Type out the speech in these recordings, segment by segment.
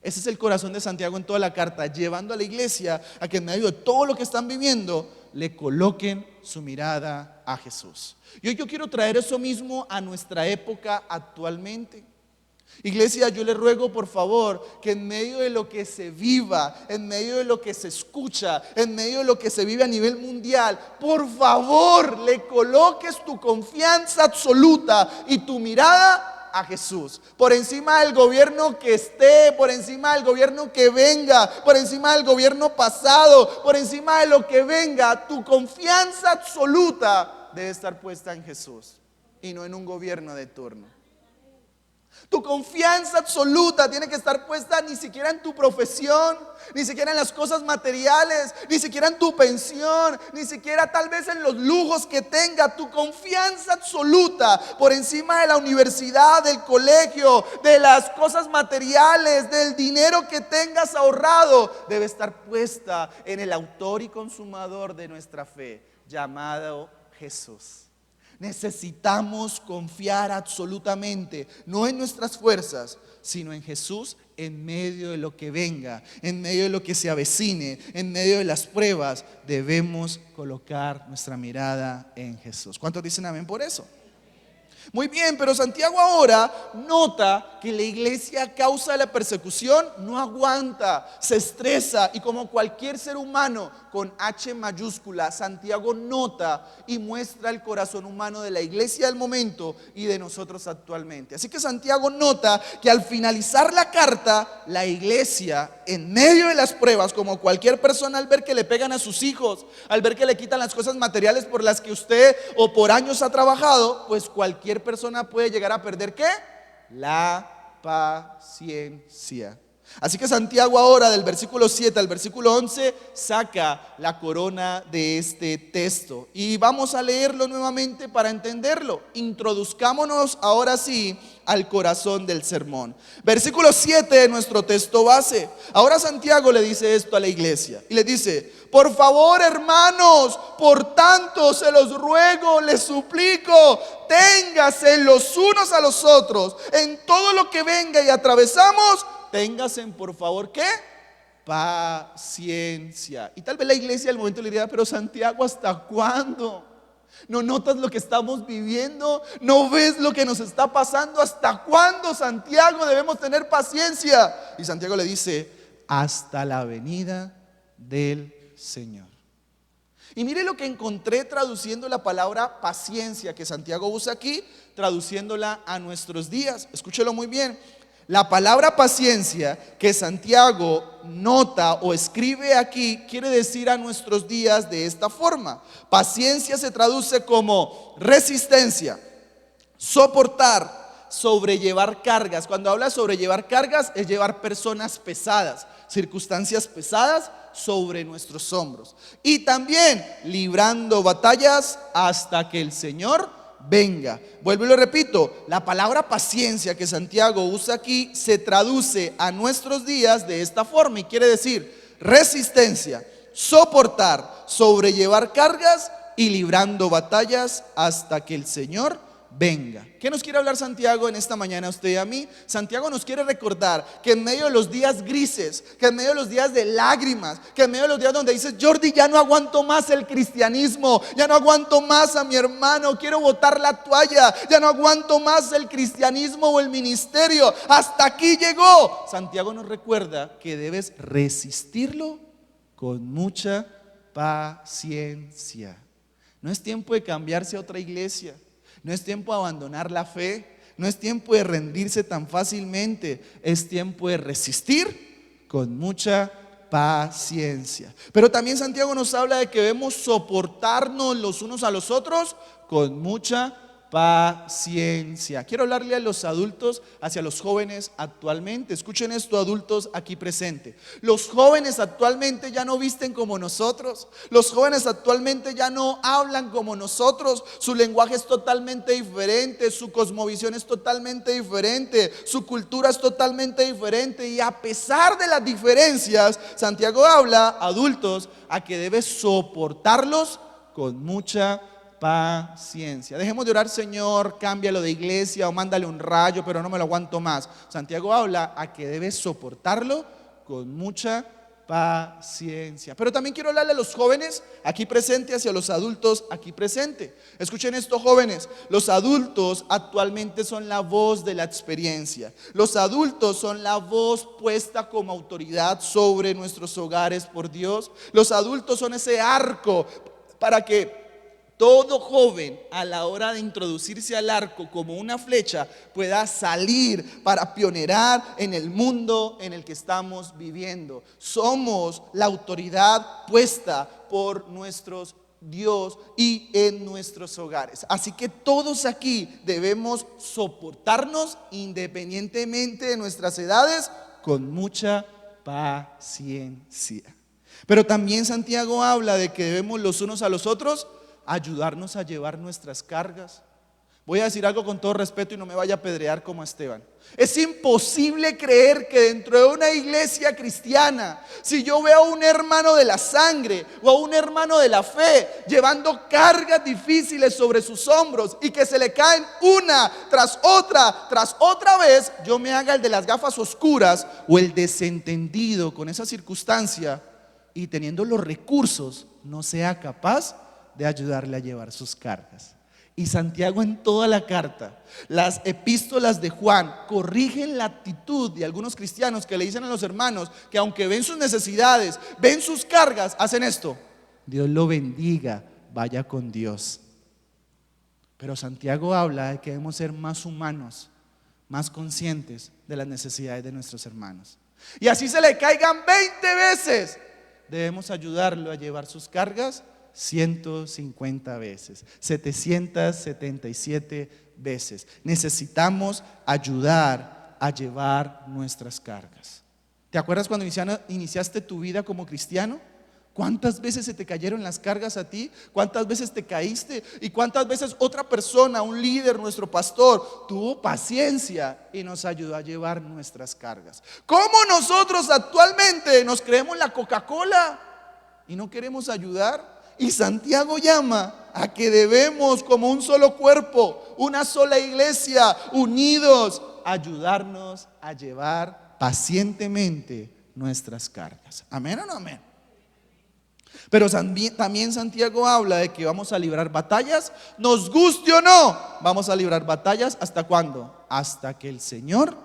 Ese es el corazón de Santiago en toda la carta, llevando a la iglesia a que en medio de todo lo que están viviendo, le coloquen su mirada a Jesús. Y hoy yo quiero traer eso mismo a nuestra época actualmente. Iglesia, yo le ruego por favor que en medio de lo que se viva, en medio de lo que se escucha, en medio de lo que se vive a nivel mundial, por favor le coloques tu confianza absoluta y tu mirada a Jesús. Por encima del gobierno que esté, por encima del gobierno que venga, por encima del gobierno pasado, por encima de lo que venga, tu confianza absoluta debe estar puesta en Jesús y no en un gobierno de turno. Tu confianza absoluta tiene que estar puesta ni siquiera en tu profesión, ni siquiera en las cosas materiales, ni siquiera en tu pensión, ni siquiera tal vez en los lujos que tenga. Tu confianza absoluta por encima de la universidad, del colegio, de las cosas materiales, del dinero que tengas ahorrado, debe estar puesta en el autor y consumador de nuestra fe, llamado Jesús. Necesitamos confiar absolutamente, no en nuestras fuerzas, sino en Jesús en medio de lo que venga, en medio de lo que se avecine, en medio de las pruebas. Debemos colocar nuestra mirada en Jesús. ¿Cuántos dicen amén por eso? Muy bien, pero Santiago ahora nota que la iglesia a causa de la persecución no aguanta, se estresa, y como cualquier ser humano con H mayúscula, Santiago nota y muestra el corazón humano de la iglesia del momento y de nosotros actualmente. Así que Santiago nota que al finalizar la carta, la iglesia en medio de las pruebas, como cualquier persona al ver que le pegan a sus hijos, al ver que le quitan las cosas materiales por las que usted o por años ha trabajado, pues cualquier persona puede llegar a perder ¿qué? La paciencia. Así que Santiago ahora del versículo 7 al versículo 11 saca la corona de este texto y vamos a leerlo nuevamente para entenderlo. Introduzcámonos ahora sí al corazón del sermón. Versículo 7 de nuestro texto base. Ahora Santiago le dice esto a la iglesia y le dice: por favor, hermanos, por tanto se los ruego, les suplico, ténganse los unos a los otros en todo lo que venga y atravesamos. Ténganse por favor ¿qué? Paciencia. Y tal vez la iglesia al momento le diría: pero Santiago, ¿hasta cuándo? ¿No notas lo que estamos viviendo? ¿No ves lo que nos está pasando? ¿Hasta cuándo, Santiago, debemos tener paciencia? Y Santiago le dice: hasta la venida del Señor. Y mire lo que encontré traduciendo la palabra paciencia que Santiago usa aquí, traduciéndola a nuestros días. Escúchelo muy bien. La palabra paciencia que Santiago nota o escribe aquí quiere decir a nuestros días de esta forma. Paciencia se traduce como resistencia, soportar, sobrellevar cargas. Cuando habla de sobrellevar cargas, es llevar personas pesadas, circunstancias pesadas sobre nuestros hombros. Y también librando batallas hasta que el Señor venga. Vuelvo y lo repito, la palabra paciencia que Santiago usa aquí se traduce a nuestros días de esta forma y quiere decir resistencia, soportar, sobrellevar cargas y librando batallas hasta que el Señor venga. ¿Qué nos quiere hablar Santiago en esta mañana a usted y a mí? Santiago nos quiere recordar que en medio de los días grises, que en medio de los días de lágrimas, que en medio de los días donde dices: Jordi, ya no aguanto más el cristianismo, ya no aguanto más a mi hermano, quiero botar la toalla, ya no aguanto más el cristianismo o el ministerio, hasta aquí llegó. Santiago nos recuerda que debes resistirlo con mucha paciencia. No es tiempo de cambiarse a otra iglesia. No es tiempo de abandonar la fe, no es tiempo de rendirse tan fácilmente, es tiempo de resistir con mucha paciencia. Pero también Santiago nos habla de que debemos soportarnos los unos a los otros con mucha paciencia. Quiero hablarle a los adultos, hacia los jóvenes actualmente. Escuchen esto, adultos aquí presentes. Los jóvenes actualmente ya no visten como nosotros. Los jóvenes actualmente ya no hablan como nosotros. Su lenguaje es totalmente diferente, su cosmovisión es totalmente diferente, su cultura es totalmente diferente. Y a pesar de las diferencias, Santiago habla, adultos, a que debes soportarlos con mucha paciencia. paciencia. Dejemos de orar, Señor, cámbialo de iglesia o mándale un rayo, pero no me lo aguanto más. Santiago habla a que debes soportarlo con mucha paciencia. Pero también quiero hablarle a los jóvenes aquí presentes, hacia los adultos aquí presentes. Escuchen esto, jóvenes. Los adultos actualmente son la voz de la experiencia. Los adultos son la voz puesta como autoridad sobre nuestros hogares por Dios. Los adultos son ese arco para que todo joven, a la hora de introducirse al arco como una flecha, pueda salir para pionerar en el mundo en el que estamos viviendo. Somos la autoridad puesta por nuestros Dios y en nuestros hogares. Así que todos aquí debemos soportarnos independientemente de nuestras edades con mucha paciencia. Pero también Santiago habla de que debemos los unos a los otros ayudarnos a llevar nuestras cargas. Voy a decir algo con todo respeto y no me vaya a apedrear como a Esteban. Es imposible creer que dentro de una iglesia cristiana, si yo veo a un hermano de la sangre o a un hermano de la fe llevando cargas difíciles sobre sus hombros y que se le caen una tras otra vez, yo me haga el de las gafas oscuras o el desentendido con esa circunstancia y teniendo los recursos no sea capaz de ayudarle a llevar sus cargas. Y Santiago en toda la carta, las epístolas de Juan corrigen la actitud de algunos cristianos que le dicen a los hermanos que aunque ven sus necesidades, ven sus cargas, hacen esto: Dios lo bendiga, vaya con Dios. Pero Santiago habla de que debemos ser más humanos, más conscientes de las necesidades de nuestros hermanos. Y así se le caigan 20 veces, debemos ayudarlo a llevar sus cargas 150 veces, 777 veces. Necesitamos ayudar a llevar nuestras cargas. ¿Te acuerdas cuando iniciaste tu vida como cristiano? ¿Cuántas veces se te cayeron las cargas a ti? ¿Cuántas veces te caíste? ¿Y cuántas veces otra persona, un líder, nuestro pastor, tuvo paciencia y nos ayudó a llevar nuestras cargas? ¿Cómo nosotros actualmente nos creemos la Coca-Cola y no queremos ayudar? Y Santiago llama a que debemos, como un solo cuerpo, una sola iglesia, unidos, ayudarnos a llevar pacientemente nuestras cargas. ¿Amén o no amén? Pero también Santiago habla de que vamos a librar batallas, nos guste o no. Vamos a librar batallas, ¿hasta cuándo? Hasta que el Señor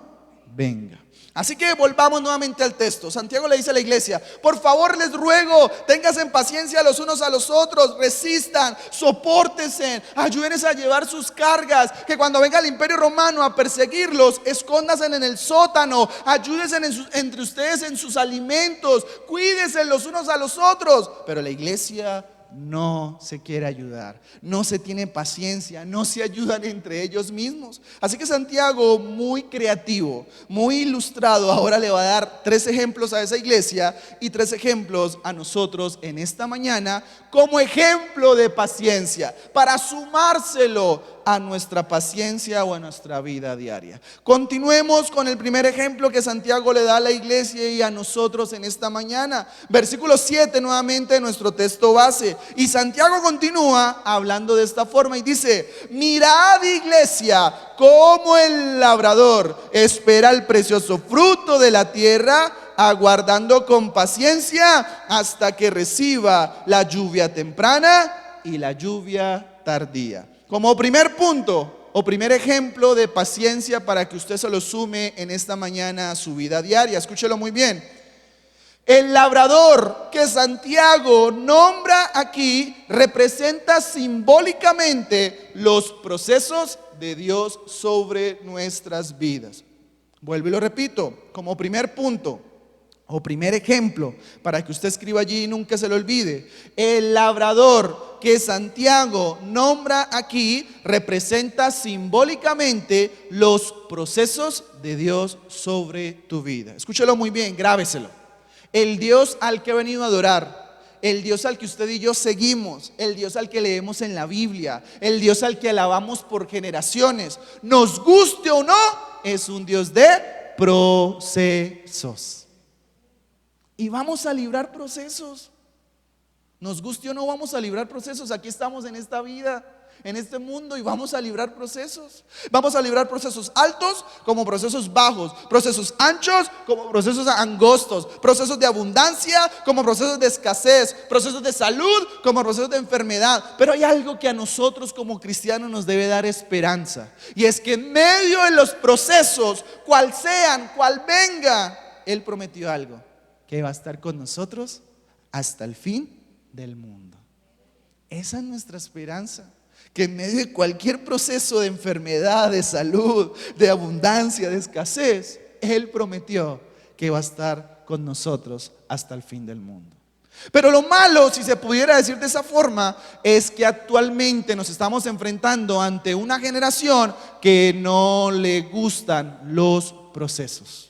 venga. Así que volvamos nuevamente al texto. Santiago le dice a la iglesia: por favor les ruego, ténganse paciencia los unos a los otros, resistan, sopórtense, ayúdense a llevar sus cargas, que cuando venga el imperio romano a perseguirlos, escóndanse en el sótano, ayúdense entre ustedes en sus alimentos, cuídense los unos a los otros. Pero la iglesia no se quiere ayudar, no se tiene paciencia, no se ayudan entre ellos mismos. Así que Santiago, muy creativo, muy ilustrado, ahora le va a dar 3 ejemplos a esa iglesia y 3 ejemplos a nosotros en esta mañana como ejemplo de paciencia, para sumárselo a nuestra paciencia o a nuestra vida diaria. Continuemos con el primer ejemplo que Santiago le da a la iglesia y a nosotros en esta mañana. Versículo 7 nuevamente de nuestro texto base. Y Santiago continúa hablando de esta forma y dice: mirad, iglesia, cómo el labrador espera el precioso fruto de la tierra, aguardando con paciencia hasta que reciba la lluvia temprana y la lluvia tardía. Como primer punto o primer ejemplo de paciencia para que usted se lo sume en esta mañana a su vida diaria, escúchelo muy bien. El labrador que Santiago nombra aquí representa simbólicamente los procesos de Dios sobre nuestras vidas. Vuelvo y lo repito, como primer punto o primer ejemplo, para que usted escriba allí y nunca se lo olvide. El labrador que Santiago nombra aquí representa simbólicamente los procesos de Dios sobre tu vida. Escúchelo muy bien, grábeselo. El Dios al que he venido a adorar, el Dios al que usted y yo seguimos, el Dios al que leemos en la Biblia, el Dios al que alabamos por generaciones, nos guste o no, es un Dios de procesos. Y vamos a librar procesos. Nos guste o no, vamos a librar procesos. Aquí estamos en esta vida, en este mundo, y vamos a librar procesos. Vamos a librar procesos altos como procesos bajos, procesos anchos como procesos angostos, procesos de abundancia como procesos de escasez, procesos de salud como procesos de enfermedad. Pero hay algo que a nosotros como cristianos nos debe dar esperanza, y es que en medio de los procesos, cual sean, cual venga, Él prometió algo, que va a estar con nosotros hasta el fin del mundo. Esa es nuestra esperanza, que en medio de cualquier proceso de enfermedad, de salud, de abundancia, de escasez, Él prometió que va a estar con nosotros hasta el fin del mundo. Pero lo malo, si se pudiera decir de esa forma, es que actualmente nos estamos enfrentando ante una generación que no le gustan los procesos.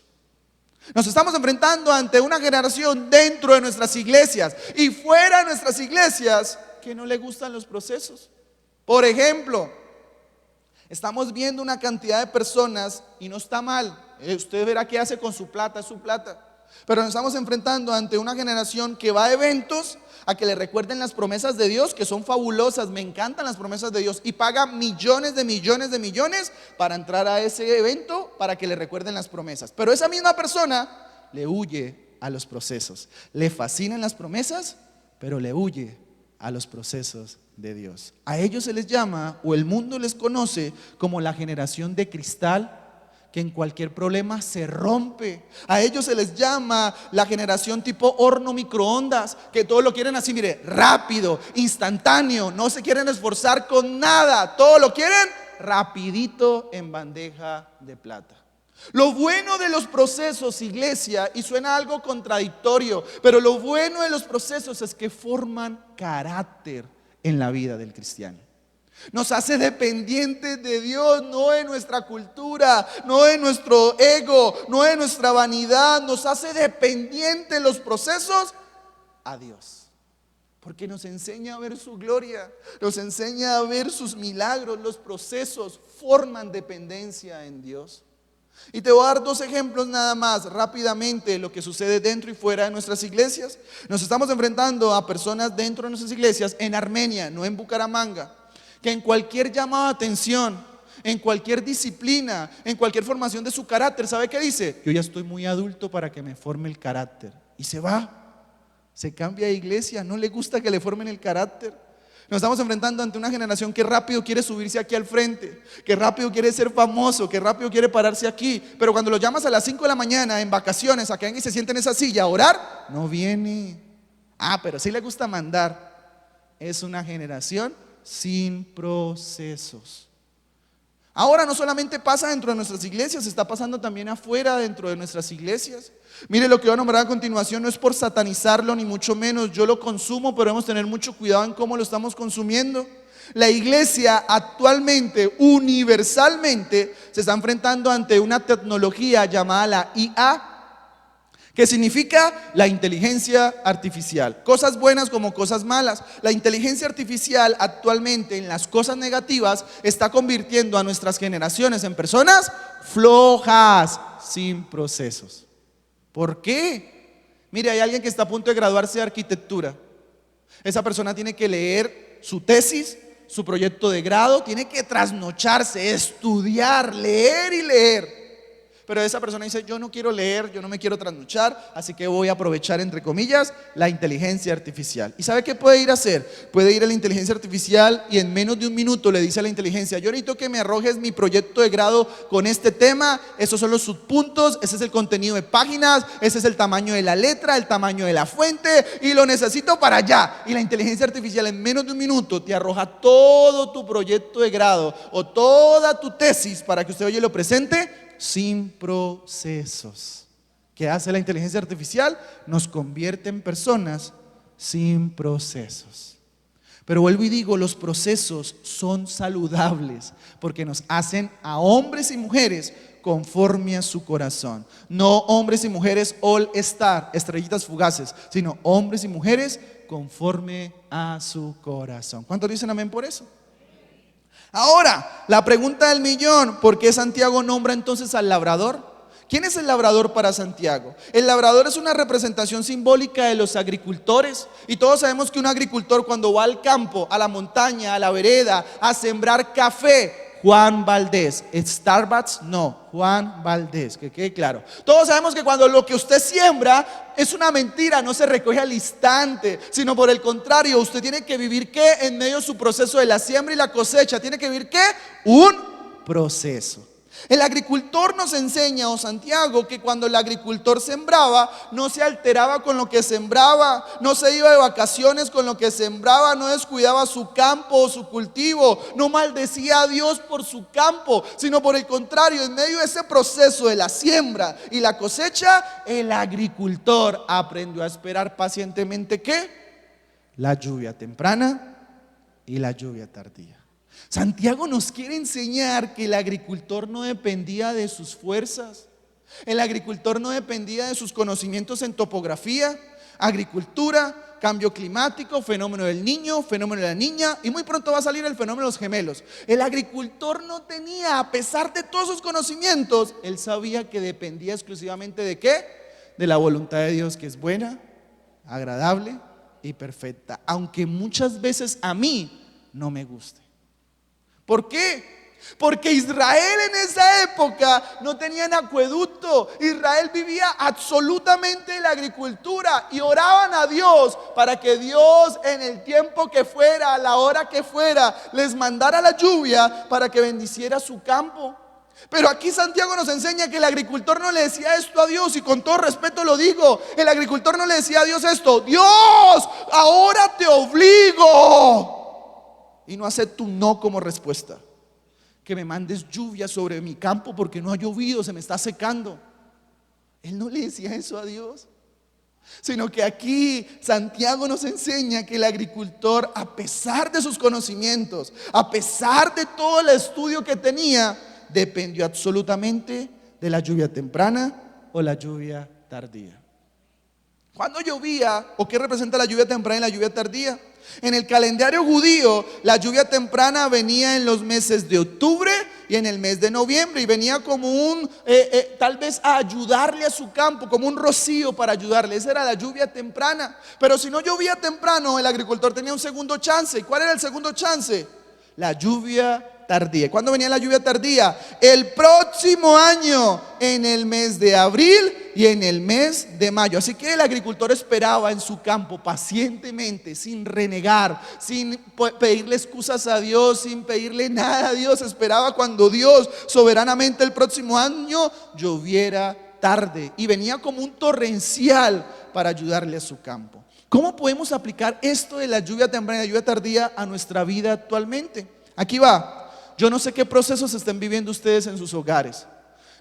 Nos estamos enfrentando ante una generación dentro de nuestras iglesias y fuera de nuestras iglesias que no le gustan los procesos. Por ejemplo, estamos viendo una cantidad de personas, y no está mal, usted verá qué hace con su plata, es su plata, pero nos estamos enfrentando ante una generación que va a eventos a que le recuerden las promesas de Dios, que son fabulosas, me encantan las promesas de Dios, y paga millones de millones de millones para entrar a ese evento para que le recuerden las promesas. Pero esa misma persona le huye a los procesos. Le fascinan las promesas, pero le huye a los procesos de Dios. A ellos se les llama, o el mundo les conoce, como la generación de cristal, que en cualquier problema se rompe. A ellos se les llama la generación tipo horno microondas, que todo lo quieren así, mire, rápido, instantáneo, no se quieren esforzar con nada, todo lo quieren rapidito en bandeja de plata. Lo bueno de los procesos, iglesia, y suena algo contradictorio, pero lo bueno de los procesos es que forman carácter en la vida del cristiano. Nos hace dependientes de Dios, no de nuestra cultura, no de nuestro ego, no de nuestra vanidad. Nos hace dependientes los procesos a Dios, porque nos enseña a ver su gloria, nos enseña a ver sus milagros. Los procesos forman dependencia en Dios. Y te voy a dar dos ejemplos nada más rápidamente de lo que sucede dentro y fuera de nuestras iglesias. Nos estamos enfrentando a personas dentro de nuestras iglesias en Armenia, no en Bucaramanga, que en cualquier llamado de atención, en cualquier disciplina, en cualquier formación de su carácter, ¿sabe qué dice? Yo ya estoy muy adulto para que me forme el carácter. Y se va, se cambia de iglesia, no le gusta que le formen el carácter. Nos estamos enfrentando ante una generación que rápido quiere subirse aquí al frente, que rápido quiere ser famoso, que rápido quiere pararse aquí, pero cuando lo llamas a las 5 de la mañana en vacaciones a que venga y se siente en esa silla a orar, no viene. Pero sí le gusta mandar. Es una generación sin procesos. Ahora no solamente pasa dentro de nuestras iglesias, está pasando también afuera dentro de nuestras iglesias. Mire, lo que voy a nombrar a continuación no es por satanizarlo, ni mucho menos. Yo lo consumo, pero debemos tener mucho cuidado en cómo lo estamos consumiendo. La iglesia actualmente, universalmente, se está enfrentando ante una tecnología llamada la IA, que significa la inteligencia artificial. Cosas buenas como cosas malas. La inteligencia artificial actualmente en las cosas negativas está convirtiendo a nuestras generaciones en personas flojas, sin procesos. ¿Por qué? Mire, hay alguien que está a punto de graduarse de arquitectura. Esa persona tiene que leer su tesis, su proyecto de grado, tiene que trasnocharse, estudiar, leer y leer. Pero esa persona dice, yo no quiero leer, yo no me quiero trasnochar, así que voy a aprovechar, entre comillas, la inteligencia artificial. ¿Y sabe qué puede ir a hacer? Puede ir a la inteligencia artificial y en menos de un minuto le dice a la inteligencia, yo necesito que me arrojes mi proyecto de grado con este tema, esos son los subpuntos, ese es el contenido de páginas, ese es el tamaño de la letra, el tamaño de la fuente, y lo necesito para allá. Y la inteligencia artificial en menos de un minuto te arroja todo tu proyecto de grado o toda tu tesis para que usted hoy lo presente sin procesos. ¿Qué hace la inteligencia artificial? Nos convierte en personas sin procesos. Pero vuelvo y digo, los procesos son saludables porque nos hacen a hombres y mujeres conforme a su corazón. No hombres y mujeres all star, estrellitas fugaces, sino hombres y mujeres conforme a su corazón. ¿Cuántos dicen amén por eso? Ahora, la pregunta del millón, ¿por qué Santiago nombra entonces al labrador? ¿Quién es el labrador para Santiago? El labrador es una representación simbólica de los agricultores. Y todos sabemos que un agricultor cuando va al campo, a la montaña, a la vereda, a sembrar café, Juan Valdés, Starbucks no, Juan Valdés, que quede claro. Todos sabemos que cuando lo que usted siembra es una mentira, no se recoge al instante, sino por el contrario, usted tiene que vivir ¿qué? En medio de su proceso de la siembra y la cosecha, tiene que vivir ¿qué? Un proceso. El agricultor nos enseña, o Santiago, que cuando el agricultor sembraba, no se alteraba con lo que sembraba, no se iba de vacaciones con lo que sembraba, no descuidaba su campo o su cultivo, no maldecía a Dios por su campo, sino por el contrario, en medio de ese proceso de la siembra y la cosecha, el agricultor aprendió a esperar pacientemente ¿qué? La lluvia temprana y la lluvia tardía. Santiago nos quiere enseñar que el agricultor no dependía de sus fuerzas, el agricultor no dependía de sus conocimientos en topografía, agricultura, cambio climático, fenómeno del niño, fenómeno de la niña, y muy pronto va a salir el fenómeno de los gemelos. El agricultor no tenía, a pesar de todos sus conocimientos, él sabía que dependía exclusivamente ¿de qué? De la voluntad de Dios, que es buena, agradable y perfecta, aunque muchas veces a mí no me guste. ¿Por qué? Porque Israel en esa época no tenían acueducto. Israel vivía absolutamente de la agricultura y oraban a Dios para que Dios en el tiempo que fuera, a la hora que fuera, les mandara la lluvia para que bendiciera su campo. Pero aquí Santiago nos enseña que el agricultor no le decía esto a Dios, y con todo respeto lo digo, el agricultor no le decía a Dios esto: Dios, ahora te obligo. Y no acepto un no como respuesta, que me mandes lluvia sobre mi campo porque no ha llovido, se me está secando. Él no le decía eso a Dios, sino que aquí Santiago nos enseña que el agricultor, a pesar de sus conocimientos, a pesar de todo el estudio que tenía, dependió absolutamente de la lluvia temprana o la lluvia tardía. ¿Cuándo llovía o qué representa la lluvia temprana y la lluvia tardía? En el calendario judío, la lluvia temprana venía en los meses de octubre y en el mes de noviembre, y venía como tal vez a ayudarle a su campo, como un rocío para ayudarle. Esa era la lluvia temprana. Pero si no llovía temprano, el agricultor tenía un segundo chance. ¿Y cuál era el segundo chance? La lluvia tardía. ¿Cuándo venía la lluvia tardía? El próximo año, en el mes de abril y en el mes de mayo. Así que el agricultor esperaba en su campo pacientemente, sin renegar, sin pedirle excusas a Dios, sin pedirle nada a Dios. Esperaba cuando Dios soberanamente el próximo año lloviera tarde, y venía como un torrencial para ayudarle a su campo. ¿Cómo podemos aplicar esto de la lluvia temprana y la lluvia tardía a nuestra vida actualmente? Aquí va. Yo no sé qué procesos estén viviendo ustedes en sus hogares.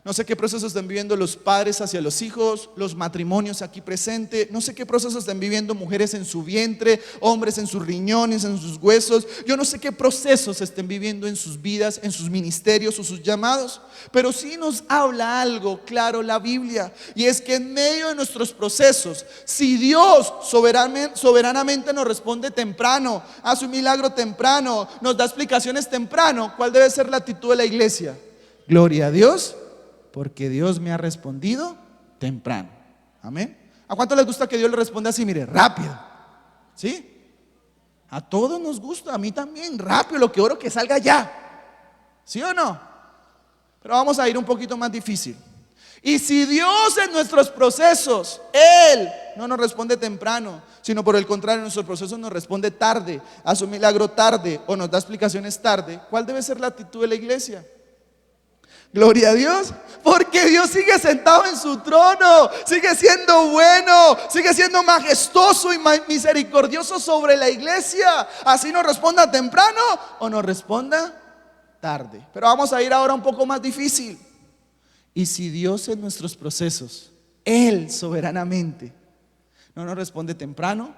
No sé qué procesos estén viviendo los padres hacia los hijos, los matrimonios aquí presentes. No sé qué procesos estén viviendo mujeres en su vientre, hombres en sus riñones, en sus huesos. Yo no sé qué procesos estén viviendo en sus vidas, en sus ministerios o sus llamados. Pero sí nos habla algo claro la Biblia, y es que en medio de nuestros procesos, si Dios soberanamente nos responde temprano, hace un milagro temprano, nos da explicaciones temprano, ¿cuál debe ser la actitud de la iglesia? Gloria a Dios, porque Dios me ha respondido temprano. Amén. ¿A cuánto les gusta que Dios le responda así? Mire, rápido. ¿Sí? A todos nos gusta, a mí también, rápido, lo que oro que salga ya. ¿Sí o no? Pero vamos a ir un poquito más difícil. Y si Dios en nuestros procesos, Él no nos responde temprano, sino por el contrario, en nuestros procesos nos responde tarde, hace un milagro tarde o nos da explicaciones tarde, ¿cuál debe ser la actitud de la iglesia? Gloria a Dios, porque Dios sigue sentado en su trono, sigue siendo bueno, sigue siendo majestuoso y misericordioso sobre la iglesia. Así nos responda temprano o nos responda tarde. Pero vamos a ir ahora un poco más difícil. Y si Dios en nuestros procesos, Él soberanamente, no nos responde temprano,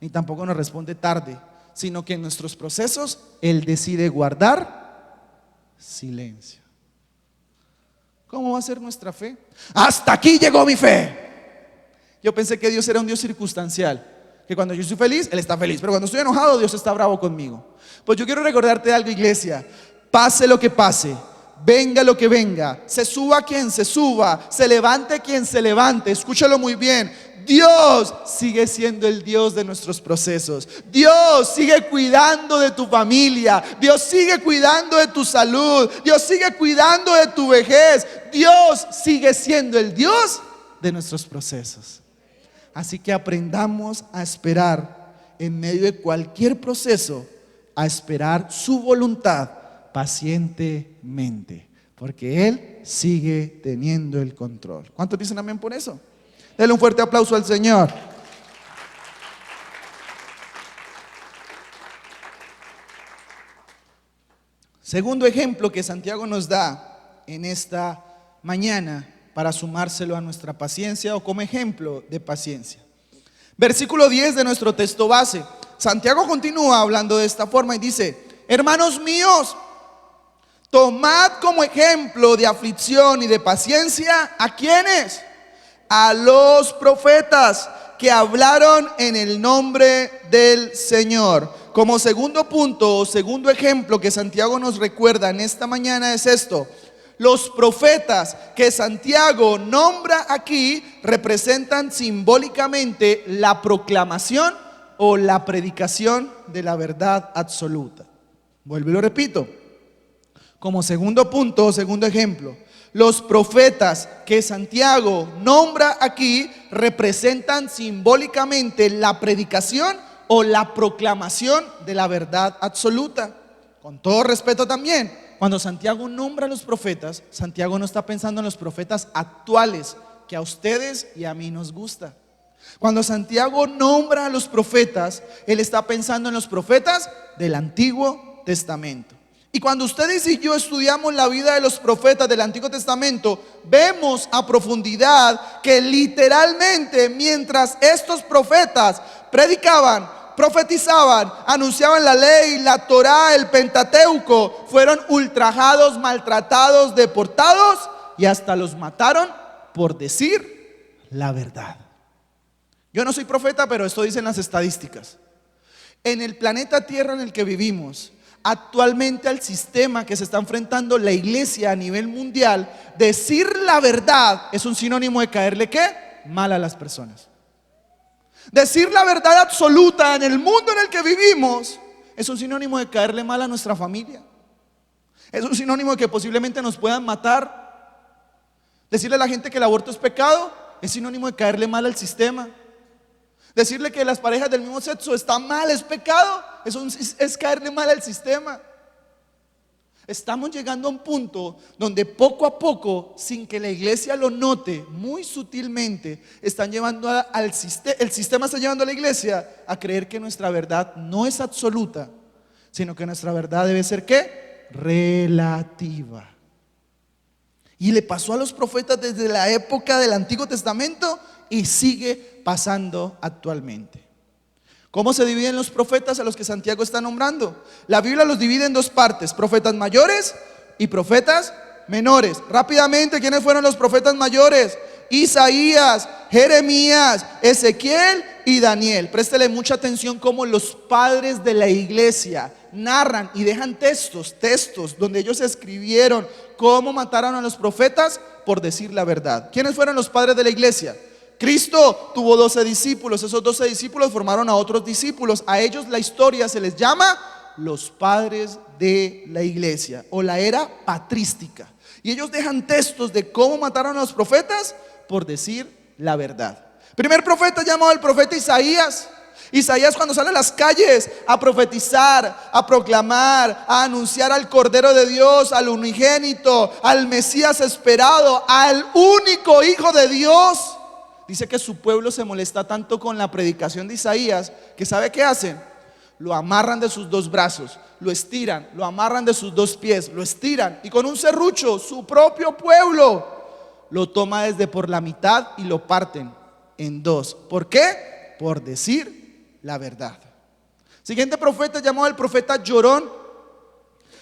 ni tampoco nos responde tarde, sino que en nuestros procesos Él decide guardar silencio. ¿Cómo va a ser nuestra fe? Hasta aquí llegó mi fe. Yo pensé que Dios era un Dios circunstancial, que cuando yo estoy feliz, Él está feliz, pero cuando estoy enojado, Dios está bravo conmigo. Pues yo quiero recordarte algo, iglesia. Pase lo que pase, venga lo que venga, se suba quien se suba, se levante quien se levante, escúchalo muy bien, Dios sigue siendo el Dios de nuestros procesos. Dios sigue cuidando de tu familia. Dios sigue cuidando de tu salud. Dios sigue cuidando de tu vejez. Dios sigue siendo el Dios de nuestros procesos. Así que aprendamos a esperar en medio de cualquier proceso, a esperar su voluntad pacientemente, porque Él sigue teniendo el control. ¿Cuántos dicen amén por eso? Denle un fuerte aplauso al Señor. Segundo ejemplo que Santiago nos da en esta mañana para sumárselo a nuestra paciencia o como ejemplo de paciencia. Versículo 10 de nuestro texto base. Santiago continúa hablando de esta forma y dice: hermanos míos, tomad como ejemplo de aflicción y de paciencia ¿a quiénes? A los profetas que hablaron en el nombre del Señor. Como segundo punto o segundo ejemplo que Santiago nos recuerda en esta mañana es esto: los profetas que Santiago nombra aquí representan simbólicamente la proclamación o la predicación de la verdad absoluta. Vuelvo y lo repito. Como segundo punto o segundo ejemplo, los profetas que Santiago nombra aquí representan simbólicamente la predicación o la proclamación de la verdad absoluta. Con todo respeto también, cuando Santiago nombra a los profetas, Santiago no está pensando en los profetas actuales que a ustedes y a mí nos gusta. Cuando Santiago nombra a los profetas, él está pensando en los profetas del Antiguo Testamento. Y cuando ustedes y yo estudiamos la vida de los profetas del Antiguo Testamento, vemos a profundidad que literalmente mientras estos profetas predicaban, profetizaban, anunciaban la ley, la Torá, el Pentateuco, fueron ultrajados, maltratados, deportados y hasta los mataron por decir la verdad. Yo no soy profeta, pero esto dicen las estadísticas. En el planeta Tierra en el que vivimos, actualmente al sistema que se está enfrentando la iglesia a nivel mundial, decir la verdad es un sinónimo de caerle ¿qué? Mal a las personas. Decir la verdad absoluta en el mundo en el que vivimos es un sinónimo de caerle mal a nuestra familia. Es un sinónimo de que posiblemente nos puedan matar. Decirle a la gente que el aborto es pecado es sinónimo de caerle mal al sistema. Decirle que las parejas del mismo sexo están mal, es pecado, eso es caerle mal al sistema. Estamos llegando a un punto donde poco a poco, sin que la iglesia lo note, muy sutilmente, están llevando el sistema está llevando a la iglesia a creer que nuestra verdad no es absoluta, sino que nuestra verdad debe ser ¿qué? Relativa. Y le pasó a los profetas desde la época del Antiguo Testamento y sigue pasando actualmente. ¿Cómo se dividen los profetas a los que Santiago está nombrando? La Biblia los divide en dos partes: profetas mayores y profetas menores. Rápidamente, ¿quiénes fueron los profetas mayores? Isaías, Jeremías, Ezequiel y Daniel. Préstele mucha atención cómo los padres de la iglesia narran y dejan textos donde ellos escribieron cómo mataron a los profetas por decir la verdad. ¿Quiénes fueron los padres de la iglesia? Cristo tuvo 12 discípulos, esos 12 discípulos formaron a otros discípulos. A ellos la historia se les llama los padres de la iglesia o la era patrística. Y ellos dejan textos de cómo mataron a los profetas por decir la verdad. Primer profeta llamado el profeta Isaías. Isaías, cuando sale a las calles a profetizar, a proclamar, a anunciar al Cordero de Dios, al unigénito, al Mesías esperado, al único Hijo de Dios, dice que su pueblo se molesta tanto con la predicación de Isaías que ¿sabe qué hacen? Lo amarran de sus dos brazos, lo estiran, lo amarran de sus dos pies, lo estiran y con un serrucho su propio pueblo lo toma desde por la mitad y lo parten en dos. ¿Por qué? Por decir la verdad. Siguiente profeta llamado el profeta llorón.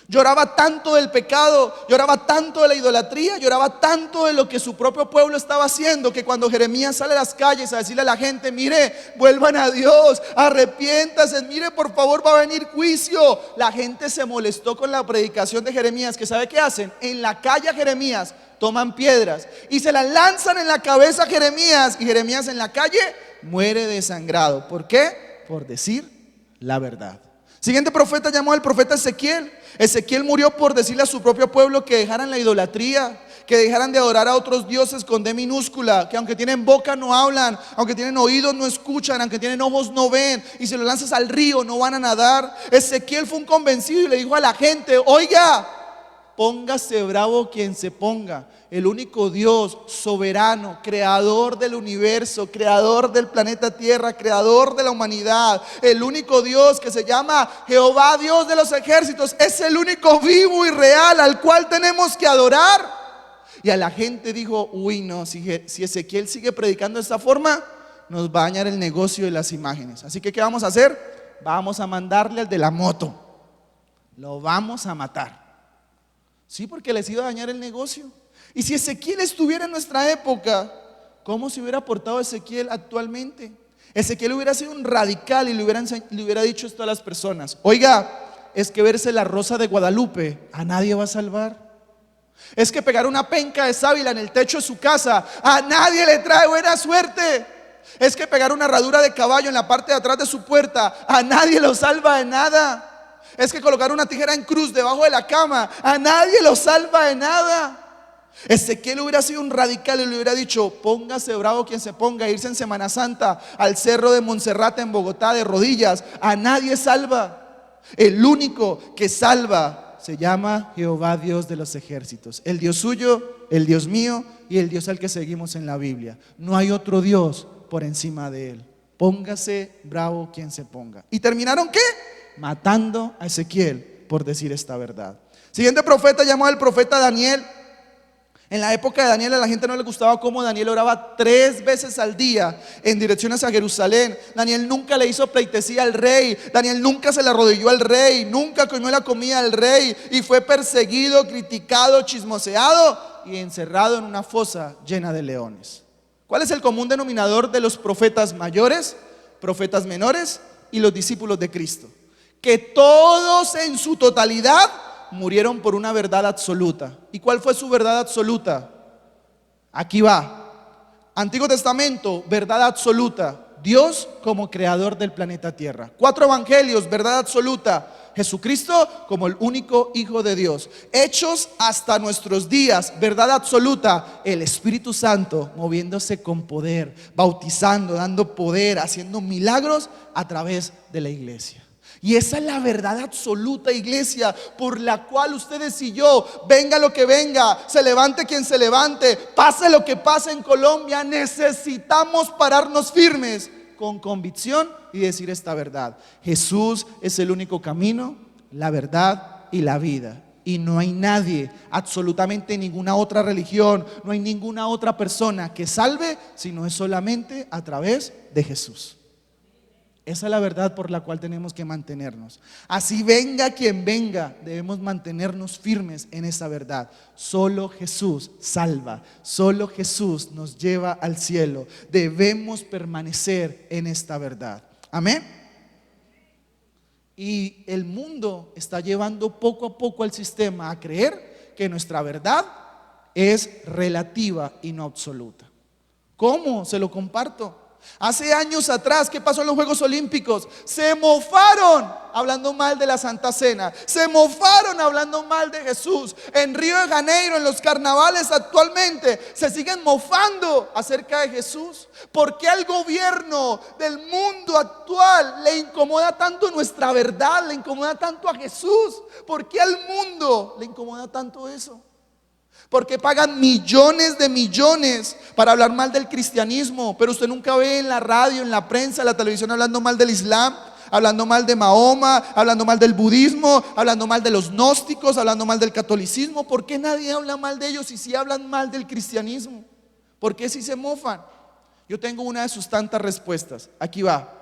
Lloraba tanto del pecado, lloraba tanto de la idolatría, lloraba tanto de lo que su propio pueblo estaba haciendo, que cuando Jeremías sale a las calles a decirle a la gente: mire, vuelvan a Dios, arrepiéntase, mire, por favor, va a venir juicio. La gente se molestó con la predicación de Jeremías, que ¿sabe qué hacen? En la calle a Jeremías toman piedras y se las lanzan en la cabeza a Jeremías, y Jeremías en la calle muere desangrado. ¿Por qué? Por decir la verdad. Siguiente profeta llamó al profeta Ezequiel. Ezequiel murió por decirle a su propio pueblo que dejaran la idolatría, que dejaran de adorar a otros dioses con D minúscula, que aunque tienen boca no hablan, aunque tienen oídos no escuchan, aunque tienen ojos no ven, y si los lanzas al río no van a nadar. Ezequiel fue un convencido y le dijo a la gente: oiga, póngase bravo quien se ponga. El único Dios soberano, creador del universo, creador del planeta Tierra, creador de la humanidad, el único Dios que se llama Jehová, Dios de los ejércitos, es el único vivo y real al cual tenemos que adorar. Y a la gente dijo: uy, no, si Ezequiel sigue predicando de esta forma, nos va a dañar el negocio de las imágenes. Así que ¿qué vamos a hacer? Vamos a mandarle al de la moto, lo vamos a matar. Sí, porque les iba a dañar el negocio. Y si Ezequiel estuviera en nuestra época, ¿cómo se hubiera portado Ezequiel actualmente? Ezequiel hubiera sido un radical y le hubiera dicho esto a las personas: oiga, es que verse la rosa de Guadalupe a nadie va a salvar. Es que pegar una penca de sábila en el techo de su casa a nadie le trae buena suerte. Es que pegar una herradura de caballo en la parte de atrás de su puerta a nadie lo salva de nada. Es que colocar una tijera en cruz debajo de la cama a nadie lo salva de nada. Ezequiel hubiera sido un radical y le hubiera dicho: póngase bravo quien se ponga, irse en Semana Santa al cerro de Monserrate en Bogotá de rodillas, a nadie salva. El único que salva se llama Jehová, Dios de los ejércitos, el Dios suyo, el Dios mío y el Dios al que seguimos en la Biblia. No hay otro Dios por encima de él. Póngase bravo quien se ponga. ¿Y terminaron qué? Matando a Ezequiel por decir esta verdad. Siguiente profeta llamado el profeta Daniel. En la época de Daniel a la gente no le gustaba cómo Daniel oraba 3 veces al día en dirección hacia Jerusalén. Daniel nunca le hizo pleitesía al rey. Daniel nunca se le arrodilló al rey. Nunca comió la comida del rey. Y fue perseguido, criticado, chismoseado y encerrado en una fosa llena de leones. ¿Cuál es el común denominador de los profetas mayores, profetas menores y los discípulos de Cristo? Que todos en su totalidad murieron por una verdad absoluta. ¿Y cuál fue su verdad absoluta? Aquí va. Antiguo Testamento, verdad absoluta: Dios como creador del planeta Tierra. 4 evangelios, verdad absoluta: Jesucristo como el único Hijo de Dios. Hechos hasta nuestros días, verdad absoluta: el Espíritu Santo moviéndose con poder, bautizando, dando poder, haciendo milagros a través de la iglesia. Y esa es la verdad absoluta, iglesia, por la cual ustedes y yo, venga lo que venga, se levante quien se levante, pase lo que pase en Colombia, necesitamos pararnos firmes con convicción y decir esta verdad: Jesús es el único camino, la verdad y la vida. Y no hay nadie, absolutamente ninguna otra religión, no hay ninguna otra persona que salve, sino es solamente a través de Jesús. Esa es la verdad por la cual tenemos que mantenernos. Así venga quien venga, debemos mantenernos firmes en esa verdad. Solo Jesús salva, solo Jesús nos lleva al cielo. Debemos permanecer en esta verdad. Amén. Y el mundo está llevando poco a poco al sistema a creer que nuestra verdad es relativa y no absoluta. ¿Cómo? Se lo comparto. Hace años atrás, ¿qué pasó en los Juegos Olímpicos? Se mofaron hablando mal de la Santa Cena. Se mofaron hablando mal de Jesús. En Río de Janeiro, en los carnavales actualmente, se siguen mofando acerca de Jesús. ¿Por qué al gobierno del mundo actual le incomoda tanto nuestra verdad? ¿Le incomoda tanto a Jesús? ¿Por qué al mundo le incomoda tanto eso? Porque pagan millones de millones para hablar mal del cristianismo, pero usted nunca ve en la radio, en la prensa, en la televisión hablando mal del Islam, hablando mal de Mahoma, hablando mal del budismo, hablando mal de los gnósticos, hablando mal del catolicismo. ¿Por qué nadie habla mal de ellos y si hablan mal del cristianismo? ¿Por qué si se mofan? Yo tengo una de sus tantas respuestas. Aquí va.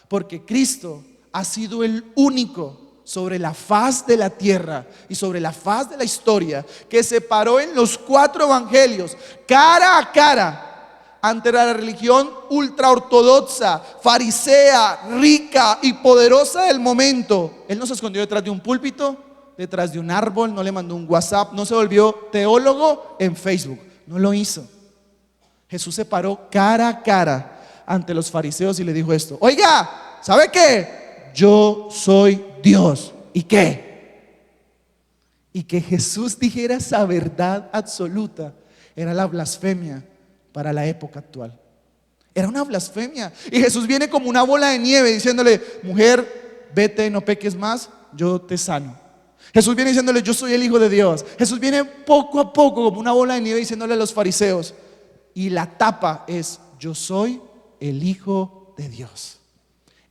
Porque Cristo ha sido el único sobre la faz de la tierra y sobre la faz de la historia, que se paró en los 4 evangelios cara a cara ante la religión ultraortodoxa, farisea, rica y poderosa del momento. Él no se escondió detrás de un púlpito, detrás de un árbol, no le mandó un WhatsApp, no se volvió teólogo en Facebook, no lo hizo. Jesús se paró cara a cara ante los fariseos y le dijo esto: oiga, ¿sabe qué? Yo soy Dios. ¿Y qué? Y que Jesús dijera esa verdad absoluta era la blasfemia para la época actual. Era una blasfemia. Y Jesús viene como una bola de nieve diciéndole: mujer, vete, no peques más, yo te sano. Jesús viene diciéndole: yo soy el Hijo de Dios. Jesús viene poco a poco como una bola de nieve diciéndole a los fariseos, y la tapa es: yo soy el Hijo de Dios.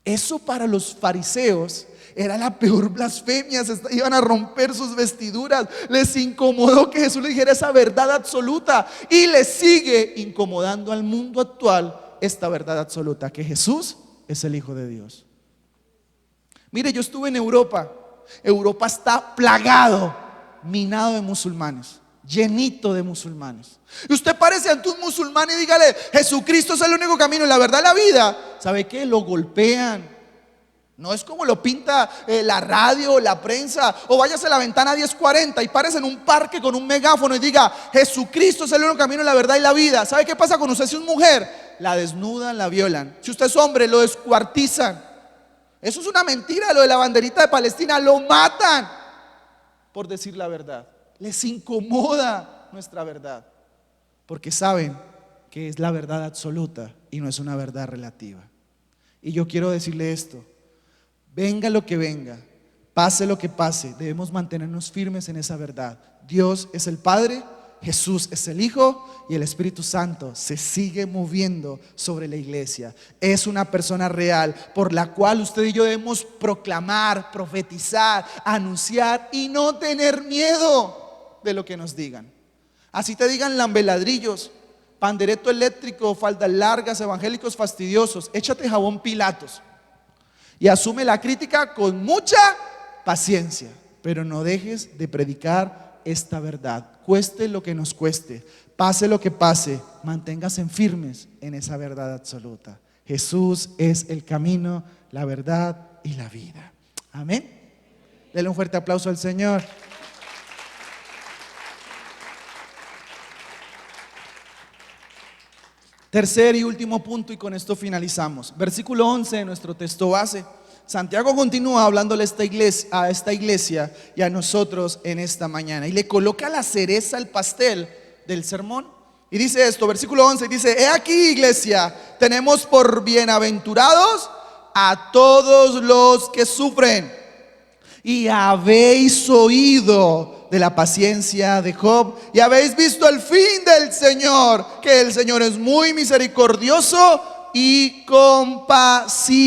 Eso para los fariseos era la peor blasfemia. Iban a romper sus vestiduras. Les incomodó que Jesús le dijera esa verdad absoluta, y les sigue incomodando al mundo actual esta verdad absoluta, que Jesús es el Hijo de Dios. Mire, yo estuve en Europa. Europa está plagado, minado de musulmanes, llenito de musulmanes. Y usted parece ante un musulmán y dígale: Jesucristo es el único camino, la verdad, la vida. ¿Sabe qué? Lo golpean. No es como lo pinta la radio, la prensa. O váyase a la ventana 1040 y párese en un parque con un megáfono y diga: Jesucristo es el único camino, la verdad y la vida. ¿Sabe qué pasa con usted si es mujer? La desnudan, la violan. Si usted es hombre, lo descuartizan. Eso es una mentira, lo de la banderita de Palestina. Lo matan por decir la verdad. Les incomoda nuestra verdad, porque saben que es la verdad absoluta y no es una verdad relativa. Y yo quiero decirle esto: venga lo que venga, pase lo que pase, debemos mantenernos firmes en esa verdad. Dios es el Padre, Jesús es el Hijo, y el Espíritu Santo se sigue moviendo sobre la iglesia. Es una persona real por la cual usted y yo debemos proclamar, profetizar, anunciar y no tener miedo de lo que nos digan. Así te digan lambeladrillos, pandereto eléctrico, faldas largas, evangélicos fastidiosos, échate jabón Pilatos y asume la crítica con mucha paciencia, pero no dejes de predicar esta verdad. Cueste lo que nos cueste, pase lo que pase, manténgase firmes en esa verdad absoluta. Jesús es el camino, la verdad y la vida. Amén. Denle un fuerte aplauso al Señor. Tercer y último punto, y con esto finalizamos. Versículo 11 de nuestro texto base. Santiago continúa hablándole a esta iglesia y a nosotros en esta mañana, y le coloca la cereza al pastel del sermón. Y dice esto, versículo 11, dice: he aquí, iglesia, tenemos por bienaventurados a todos los que sufren. Y habéis oído de la paciencia de Job, y habéis visto el fin del Señor, que el Señor es muy misericordioso y compasivo.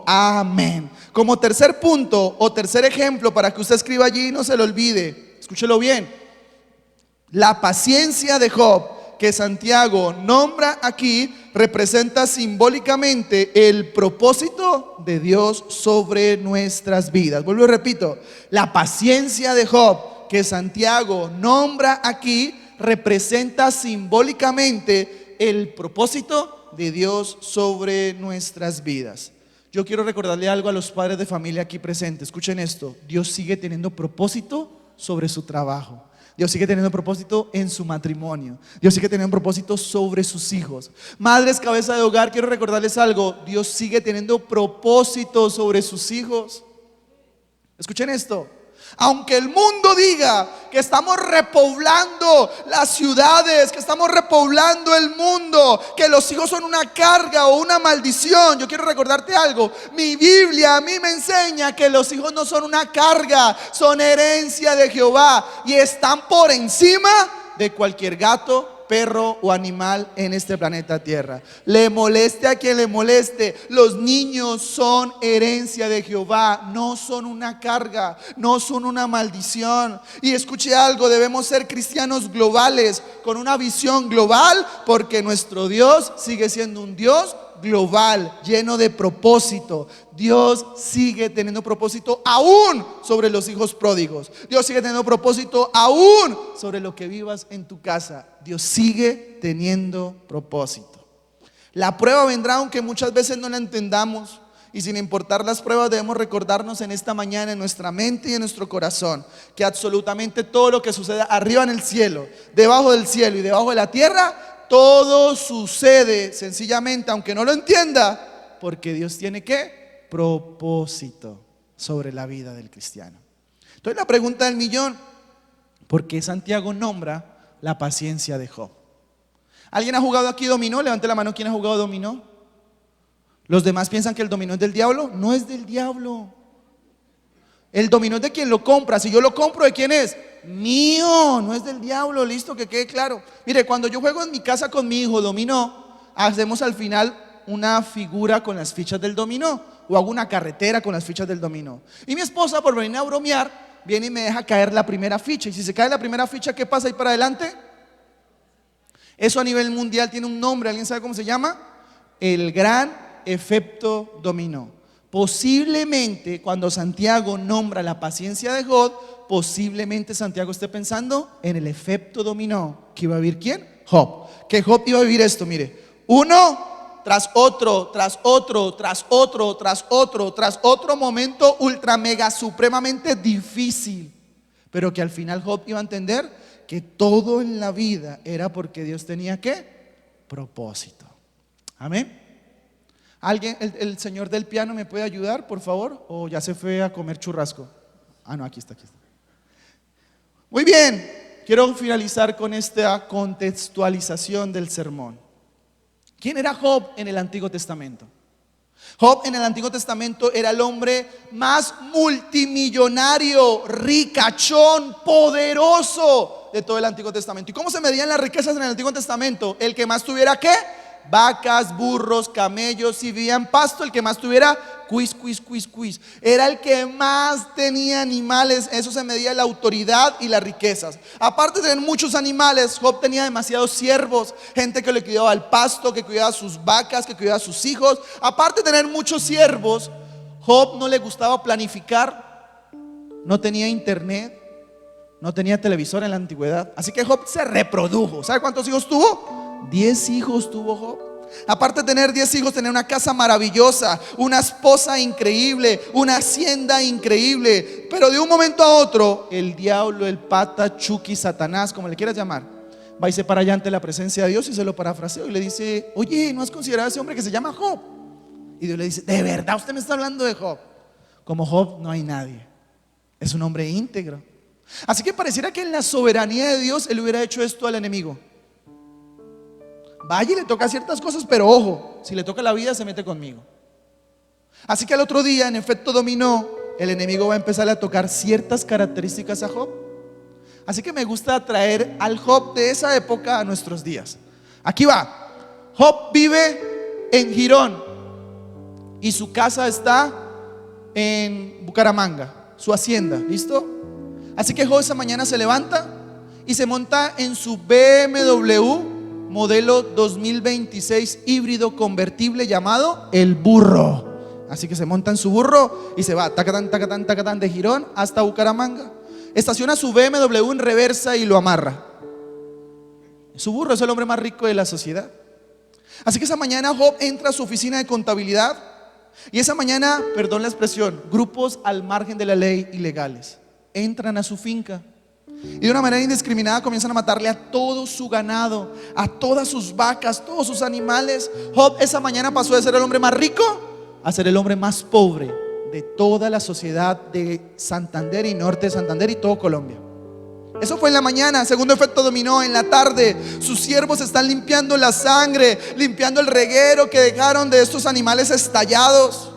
Amén. Como tercer punto o tercer ejemplo, para que usted escriba allí y no se lo olvide, escúchelo bien: la paciencia de Job, que Santiago nombra aquí, representa simbólicamente el propósito de Dios sobre nuestras vidas. Vuelvo y repito: la paciencia de Job, que Santiago nombra aquí, representa simbólicamente el propósito de Dios sobre nuestras vidas. Yo quiero recordarle algo a los padres de familia aquí presentes. Escuchen esto: Dios sigue teniendo propósito sobre su trabajo. Dios sigue teniendo propósito en su matrimonio. Dios sigue teniendo propósito sobre sus hijos. Madres, cabeza de hogar, quiero recordarles algo: Dios sigue teniendo propósito sobre sus hijos. Escuchen esto: aunque el mundo diga que estamos repoblando las ciudades, que estamos repoblando el mundo, que los hijos son una carga o una maldición, yo quiero recordarte algo: mi Biblia a mí me enseña que los hijos no son una carga, son herencia de Jehová y están por encima de cualquier gato, perro o animal en este planeta Tierra. Le moleste a quien le moleste, los niños son herencia de Jehová, no son una carga, no son una maldición. Y escuche algo: debemos ser cristianos globales, con una visión global, porque nuestro Dios sigue siendo un Dios global, lleno de propósito. Dios sigue teniendo propósito aún sobre los hijos pródigos. Dios sigue teniendo propósito aún sobre lo que vivas en tu casa. Dios sigue teniendo propósito. La prueba vendrá aunque muchas veces no la entendamos. Y sin importar las pruebas, debemos recordarnos en esta mañana, en nuestra mente y en nuestro corazón, que absolutamente todo lo que sucede arriba en el cielo, debajo del cielo y debajo de la tierra, todo sucede sencillamente, aunque no lo entienda, porque Dios tiene ¿qué? Propósito sobre la vida del cristiano. Entonces la pregunta del millón: ¿por qué Santiago nombra la paciencia de Job? ¿Alguien ha jugado aquí dominó? Levante la mano, ¿quién ha jugado dominó? ¿Los demás piensan que el dominó es del diablo? No es del diablo. El dominó es de quien lo compra. Si yo lo compro, ¿de quién es? Mío, no es del diablo. Listo, que quede claro. Mire, cuando yo juego en mi casa con mi hijo dominó, hacemos al final una figura con las fichas del dominó, o hago una carretera con las fichas del dominó. Y mi esposa, por venir a bromear, viene y me deja caer la primera ficha. Y si se cae la primera ficha, ¿qué pasa ahí para adelante? Eso a nivel mundial tiene un nombre. ¿Alguien sabe cómo se llama? El gran efecto dominó. Posiblemente cuando Santiago nombra la paciencia de Job, posiblemente Santiago esté pensando en el efecto dominó que iba a vivir ¿quién? Job. Que Job iba a vivir esto, mire, uno tras otro, tras otro, tras otro, tras otro, tras otro momento ultra mega supremamente difícil, pero que al final Job iba a entender que todo en la vida era porque Dios tenía ¿qué? Propósito. Amén. ¿Alguien, el señor del piano me puede ayudar, por favor? ¿O ya se fue a comer churrasco? Ah, no, aquí está. Muy bien, quiero finalizar con esta contextualización del sermón. ¿Quién era Job en el Antiguo Testamento? Job en el Antiguo Testamento era el hombre más multimillonario, ricachón, poderoso de todo el Antiguo Testamento. ¿Y cómo se medían las riquezas en el Antiguo Testamento? El que más tuviera ¿qué? Vacas, burros, camellos, si vivía en pasto, el que más tuviera quiz. Era el que más tenía animales. Eso se medía la autoridad y las riquezas. Aparte de tener muchos animales, Job tenía demasiados siervos, gente que le cuidaba el pasto, que cuidaba sus vacas, que cuidaba a sus hijos. Aparte de tener muchos siervos, Job no le gustaba planificar, no tenía internet, no tenía televisor en la antigüedad. Así que Job se reprodujo. ¿Sabe cuántos hijos tuvo? 10 hijos tuvo Job. Aparte de tener 10 hijos, tenía una casa maravillosa, una esposa increíble, una hacienda increíble. Pero de un momento a otro, el diablo, el pata, Chucky, Satanás, como le quieras llamar, va y se para allá ante la presencia de Dios, y se lo parafraseo y le dice: oye, ¿no has considerado a ese hombre que se llama Job? Y Dios le dice: ¿de verdad usted me está hablando de Job? Como Job no hay nadie. Es un hombre íntegro. Así que pareciera que en la soberanía de Dios él hubiera hecho esto al enemigo. Vaya y le toca ciertas cosas, pero ojo, si le toca la vida se mete conmigo. Así que al otro día, en efecto dominó, el enemigo va a empezar a tocar ciertas características a Job. Así que me gusta traer al Job de esa época a nuestros días. Aquí va. Job vive en Girón y su casa está en Bucaramanga, su hacienda, ¿listo? Así que Job esa mañana se levanta y se monta en su BMW modelo 2026 híbrido convertible llamado El Burro. Así que se monta en su burro y se va tacatán de Girón hasta Bucaramanga. Estaciona su BMW en reversa y lo amarra. Su burro es el hombre más rico de la sociedad. Así que esa mañana Job entra a su oficina de contabilidad. Y esa mañana, perdón la expresión, grupos al margen de la ley ilegales entran a su finca y de una manera indiscriminada comienzan a matarle a todo su ganado, a todas sus vacas, todos sus animales. Job esa mañana pasó de ser el hombre más rico a ser el hombre más pobre de toda la sociedad de Santander y norte de Santander y todo Colombia. Eso fue en la mañana. Segundo efecto dominó: en la tarde sus siervos están limpiando la sangre, limpiando el reguero que dejaron de estos animales estallados.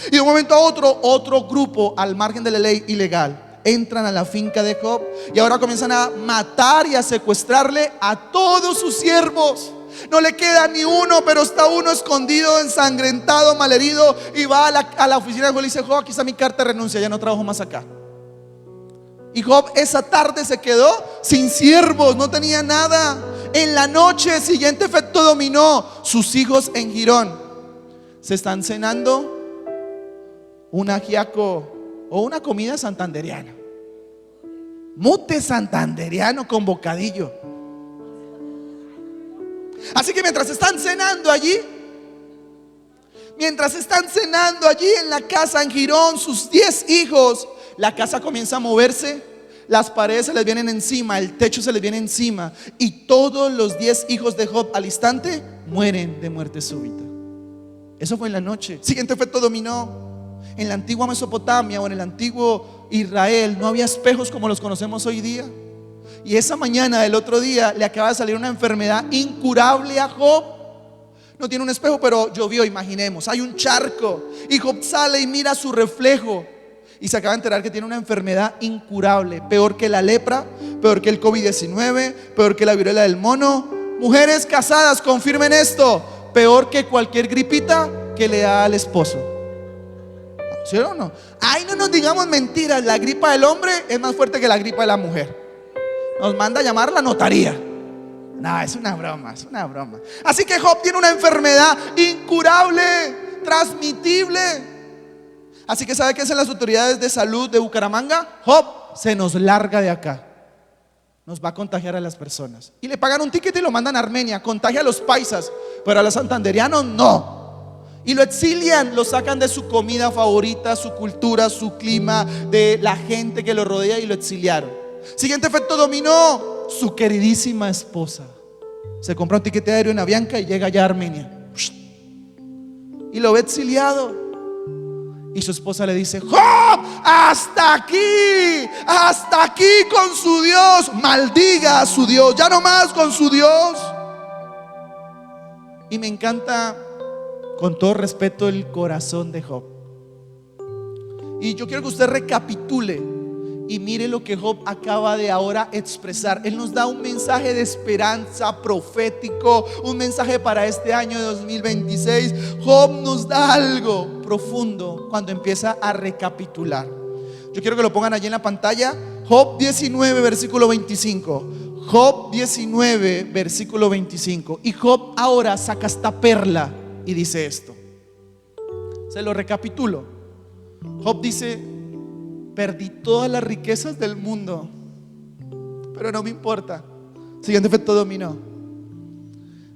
Y de un momento a otro grupo al margen de la ley ilegal entran a la finca de Job y ahora comienzan a matar y a secuestrarle a todos sus siervos. No le queda ni uno, pero está uno escondido, ensangrentado, malherido, y va a la oficina de Job y le dice: Job, aquí está mi carta de renuncia, ya no trabajo más acá. Y Job esa tarde se quedó sin siervos, no tenía nada. En la noche siguiente efecto dominó: sus hijos en Girón Se están cenando un ajiaco o una comida santandereana, mute santandereano con bocadillo. Así que mientras están cenando allí en la casa en Girón, sus 10 hijos, la casa comienza a moverse, las paredes se les vienen encima, el techo se les viene encima, y todos los 10 hijos de Job al instante mueren de muerte súbita. Eso fue en la noche. Siguiente efecto dominó. En la antigua Mesopotamia o en el antiguo Israel no había espejos como los conocemos hoy día. Y esa mañana del otro día le acaba de salir una enfermedad incurable a Job. No tiene un espejo, pero llovió, imaginemos. Hay un charco y Job sale y mira su reflejo y se acaba de enterar que tiene una enfermedad incurable, peor que la lepra, peor que el COVID-19, peor que la viruela del mono. Mujeres casadas, confirmen esto: peor que cualquier gripita que le da al esposo. ¿Sí o no? Ay, no nos digamos mentiras. La gripa del hombre es más fuerte que la gripa de la mujer. Nos manda a llamar la notaría. No, es una broma, es una broma. Así que Job tiene una enfermedad incurable, transmitible. Así que ¿sabe qué hacen las autoridades de salud de Bucaramanga? Job se nos larga de acá, nos va a contagiar a las personas. Y le pagan un ticket y lo mandan a Armenia. Contagia a los paisas, pero a los santanderianos no. Y lo exilian, lo sacan de su comida favorita, su cultura, su clima, de la gente que lo rodea, y lo exiliaron. Siguiente efecto dominó: su queridísima esposa se compra un tiquete aéreo en Avianca y llega allá a Armenia y lo ve exiliado. Y su esposa le dice: Job, hasta aquí con su Dios, maldiga a su Dios, ya no más con su Dios. Y me encanta, con todo respeto, el corazón de Job. Y yo quiero que usted recapitule y mire lo que Job acaba de ahora expresar. Él nos da un mensaje de esperanza profético, un mensaje para este año de 2026. Job nos da algo profundo cuando empieza a recapitular. Yo quiero que lo pongan allí en la pantalla. Job 19, versículo 25. Job 19, versículo 25. Y Job ahora saca esta perla y dice esto. Se lo recapitulo. Job dice: perdí todas las riquezas del mundo, pero no me importa. Siguiente efecto dominó: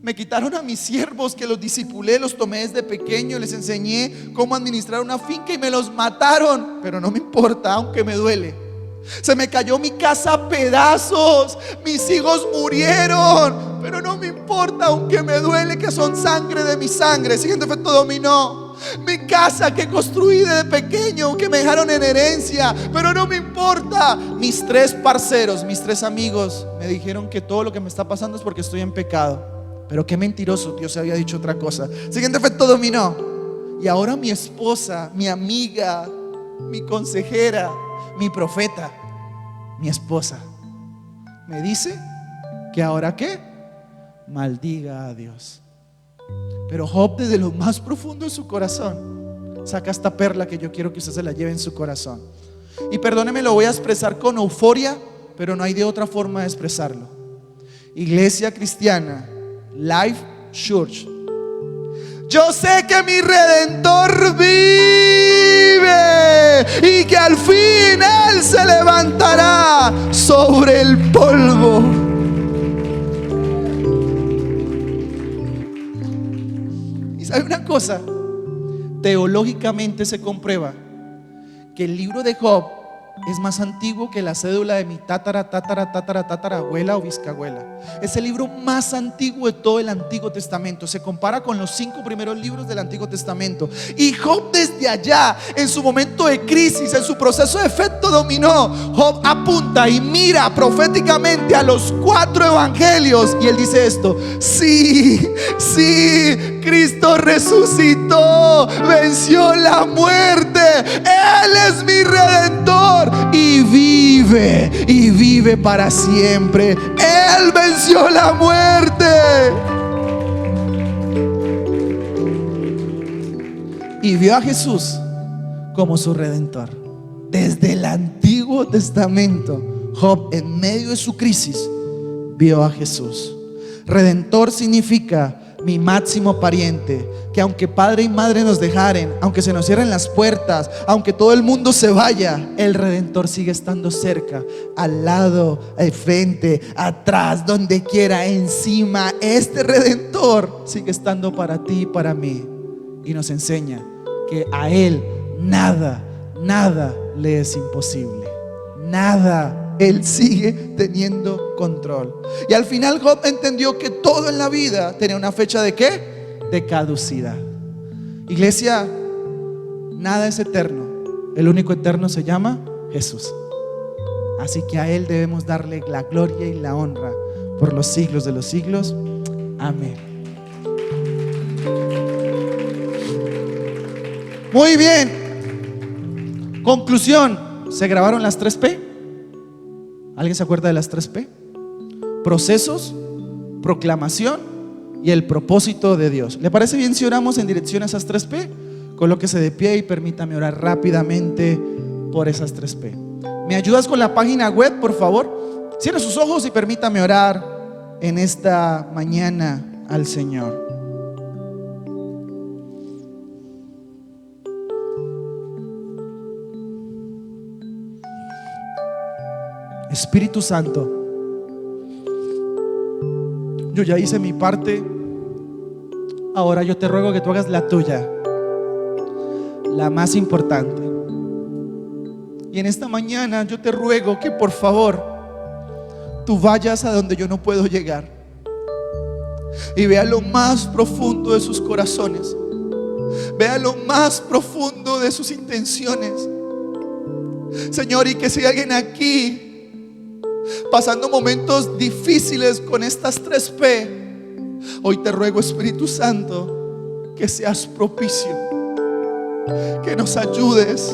me quitaron a mis siervos que los discipulé, los tomé desde pequeño, les enseñé cómo administrar una finca y me los mataron, pero no me importa, aunque me duele. Se me cayó mi casa a pedazos, mis hijos murieron, pero no me importa, aunque me duele, que son sangre de mi sangre. Siguiente efecto dominó: mi casa que construí desde pequeño, que me dejaron en herencia, pero no me importa. Mis 3 parceros, mis 3 amigos me dijeron que todo lo que me está pasando es porque estoy en pecado, pero qué mentiroso, Dios había dicho otra cosa. Siguiente efecto dominó: y ahora mi esposa, mi amiga, mi consejera, mi profeta, mi esposa, me dice que ahora ¿qué? Maldiga a Dios. Pero Job, desde lo más profundo de su corazón, saca esta perla que yo quiero que usted se la lleve en su corazón. Y perdóneme, lo voy a expresar con euforia, pero no hay de otra forma de expresarlo. Iglesia Cristiana Life Church, yo sé que mi Redentor vive y que al fin Él se levantará sobre el polvo. Y sabe una cosa, teológicamente se comprueba que el libro de Job es más antiguo que la cédula de mi tatarabuela o bisabuela. Es el libro más antiguo de todo el Antiguo Testamento. Se compara con los 5 primeros libros del Antiguo Testamento. Y Job, desde allá, en su momento de crisis, en su proceso de efecto dominó, Job apunta y mira proféticamente a los 4 evangelios, y él dice esto: sí, Cristo resucitó, venció la muerte, Él es mi Redentor y vive para siempre. Él venció la muerte y vio a Jesús como su Redentor. Desde el Antiguo Testamento, Job, en medio de su crisis, vio a Jesús. Redentor significa mi máximo pariente, que aunque padre y madre nos dejaren, aunque se nos cierren las puertas, aunque todo el mundo se vaya, el Redentor sigue estando cerca, al lado, al frente, atrás, donde quiera, encima. Este Redentor sigue estando para ti y para mí, y nos enseña que a Él nada le es imposible. Nada. Él sigue teniendo control. Y al final Job entendió que todo en la vida tenía una fecha ¿de qué? De caducidad. Iglesia, nada es eterno. El único eterno se llama Jesús. Así que a Él debemos darle la gloria y la honra por los siglos de los siglos. Amén. Muy bien. Conclusión. ¿Se grabaron las 3P? ¿Alguien se acuerda de las 3P? Procesos, proclamación y el propósito de Dios. ¿Le parece bien si oramos en dirección a esas 3P? Colóquese de pie y permítame orar rápidamente por esas 3P. ¿Me ayudas con la página web, por favor? Cierre sus ojos y permítame orar en esta mañana al Señor. Espíritu Santo, yo ya hice mi parte, ahora yo te ruego que tú hagas la tuya, la más importante. Y en esta mañana yo te ruego que por favor tú vayas a donde yo no puedo llegar y vea lo más profundo de sus corazones, vea lo más profundo de sus intenciones, Señor. Y que si hay alguien aquí pasando momentos difíciles con estas 3P, hoy te ruego, Espíritu Santo, que seas propicio, que nos ayudes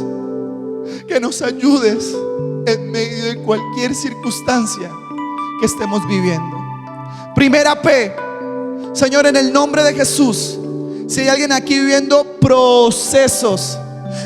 en medio de cualquier circunstancia que estemos viviendo. Primera P, Señor, en el nombre de Jesús, si hay alguien aquí viviendo procesos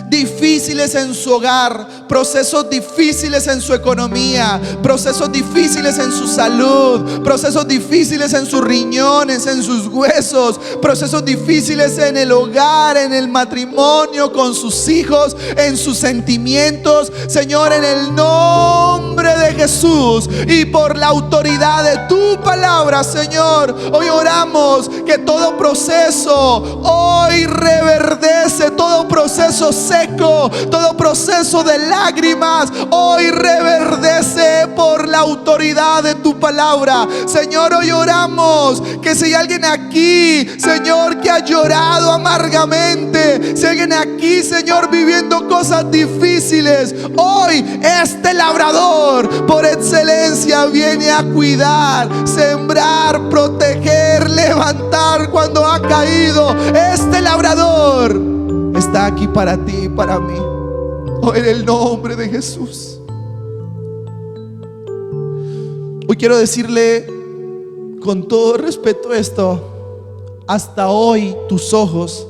difíciles en su hogar, procesos difíciles en su economía, procesos difíciles en su salud, procesos difíciles en sus riñones, en sus huesos, procesos difíciles en el hogar, en el matrimonio, con sus hijos, en sus sentimientos, Señor, en el nombre de Jesús y por la autoridad de tu palabra, Señor, hoy oramos que todo proceso hoy reverdece, todo proceso seco, todo proceso de lágrimas hoy reverdece por la autoridad de tu palabra. Señor, hoy oramos que si hay alguien aquí, Señor, que ha llorado amargamente, si hay alguien aquí, Señor, viviendo cosas difíciles, hoy este labrador por excelencia viene a cuidar, sembrar, proteger, levantar cuando ha caído. Este labrador está aquí para ti y para mí, hoy en el nombre de Jesús. Hoy quiero decirle con todo respeto esto: hasta hoy tus ojos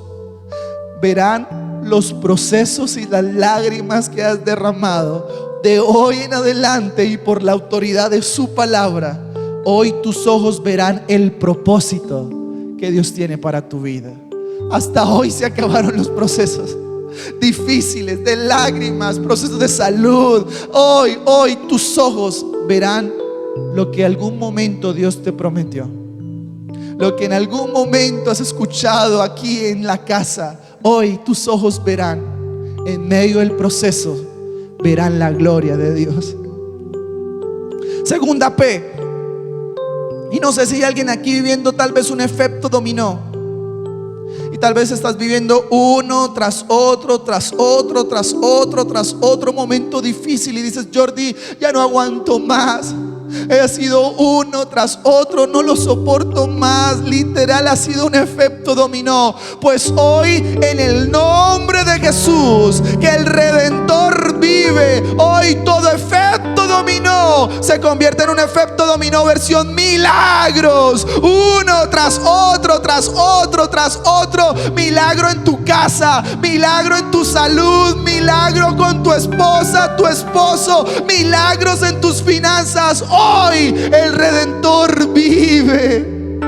verán los procesos y las lágrimas que has derramado. De hoy en adelante y por la autoridad de su palabra, hoy tus ojos verán el propósito que Dios tiene para tu vida. Hasta hoy se acabaron los procesos difíciles de lágrimas, procesos de salud. Hoy tus ojos verán lo que en algún momento Dios te prometió, lo que en algún momento has escuchado aquí en la casa. Hoy tus ojos verán, en medio del proceso, verán la gloria de Dios. Segunda P, y no sé si hay alguien aquí viviendo tal vez un efecto dominó, y tal vez estás viviendo uno tras otro, tras otro, tras otro, tras otro momento difícil, y dices: Jordi, ya no aguanto más. Ha sido uno tras otro, no lo soporto más. Literal, ha sido un efecto dominó. Pues hoy, en el nombre de Jesús, que el Redentor vive, hoy todo efecto dominó se convierte en un efecto dominó versión milagros. Uno tras otro, tras otro, tras otro. Milagro en tu casa, milagro en tu salud, milagro con tu esposa, tu esposo, milagros en tus finanzas. Hoy el Redentor vive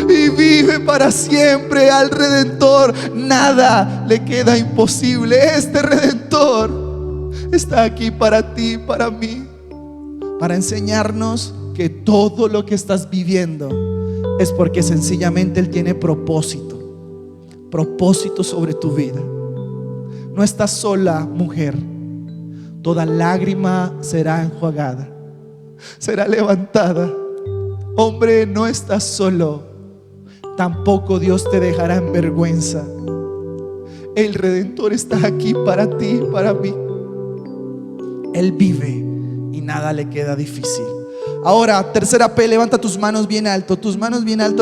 y vive para siempre al Redentor nada le queda imposible. Este Redentor está aquí para ti, para mí, para enseñarnos que todo lo que estás viviendo es porque sencillamente Él tiene propósito sobre tu vida. No estás sola, mujer. Toda lágrima será enjuagada, será levantada. Hombre, no estás solo. Tampoco Dios te dejará en vergüenza. El Redentor está aquí para ti, para mí. Él vive y nada le queda difícil. Ahora, tercera P, levanta tus manos bien alto,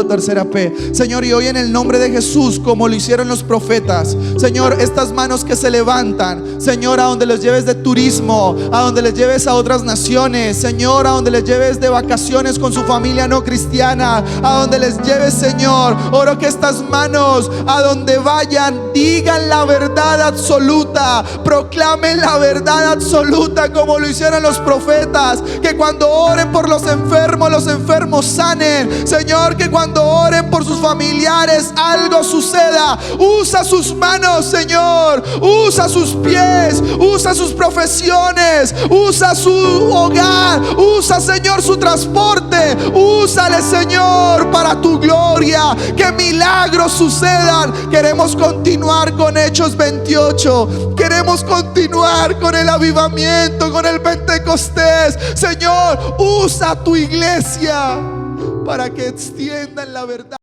tercera P. Señor, y hoy en el nombre de Jesús, como lo hicieron los profetas, Señor, estas manos que se levantan, Señor, a donde les lleves de turismo, a donde les lleves a otras naciones, Señor, a donde les lleves de vacaciones con su familia no cristiana, a donde les lleves, Señor, oro que estas manos, a donde vayan, digan la verdad absoluta, proclamen la verdad absoluta como lo hicieron los profetas. Que cuando oren por los enfermos sanen. Señor, que cuando oren por sus familiares algo suceda. Usa sus manos, Señor, usa sus pies, usa sus profesiones, usa su hogar, usa, Señor, su transporte. Úsale, Señor, para tu gloria. Que milagros sucedan. Queremos continuar con Hechos 28. Queremos continuar con el avivamiento, con el Pentecostés. Señor, usa tu iglesia para que extiendan la verdad.